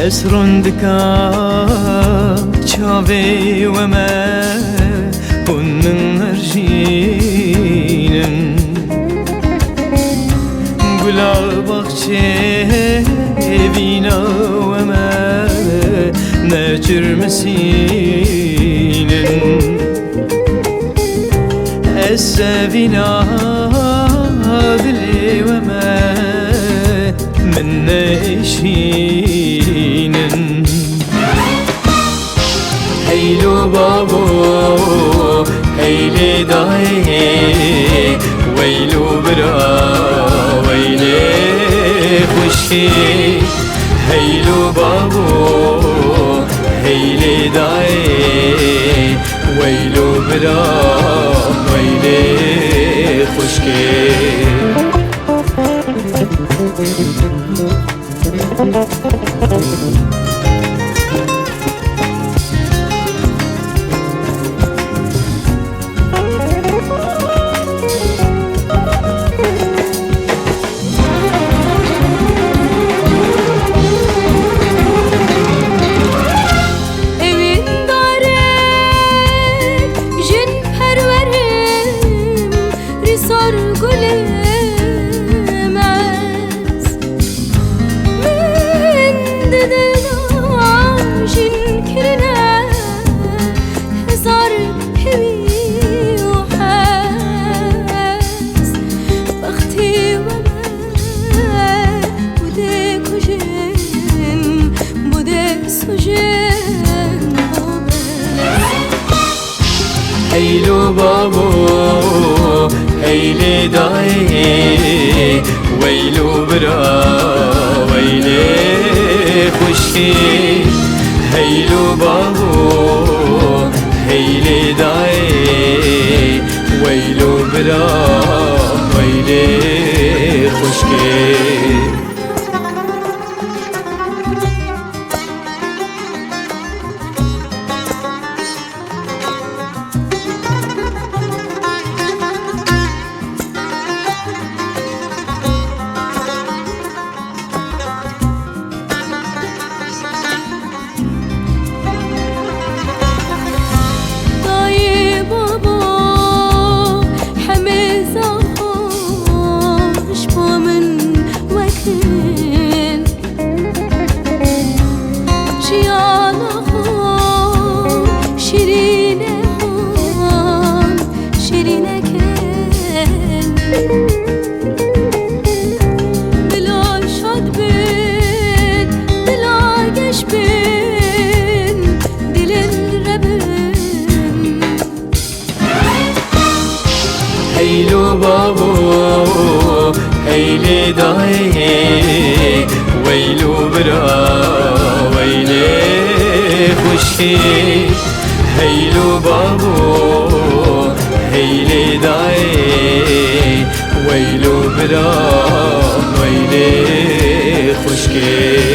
اسرون دکا چاوی و ما هون من هرجینم گلا باغچه بینا و ما نجر مسینم السفينة دلي وما من نشين هيلو بابو هيلي داي ويلو برا ويلي خشي هيلو بابو هيلي داي ويلو برا ويلي خشكي هيلو بابو هيلي داي ويلو برا ويلي خشكي هيلو بابو هيلي داي ويلو برا ويلي خشكي هيلو بابو هيلي داي ويلو برا ويلي خشكي هيلو بابو هيلي داي ويلو برا ويلي خشكي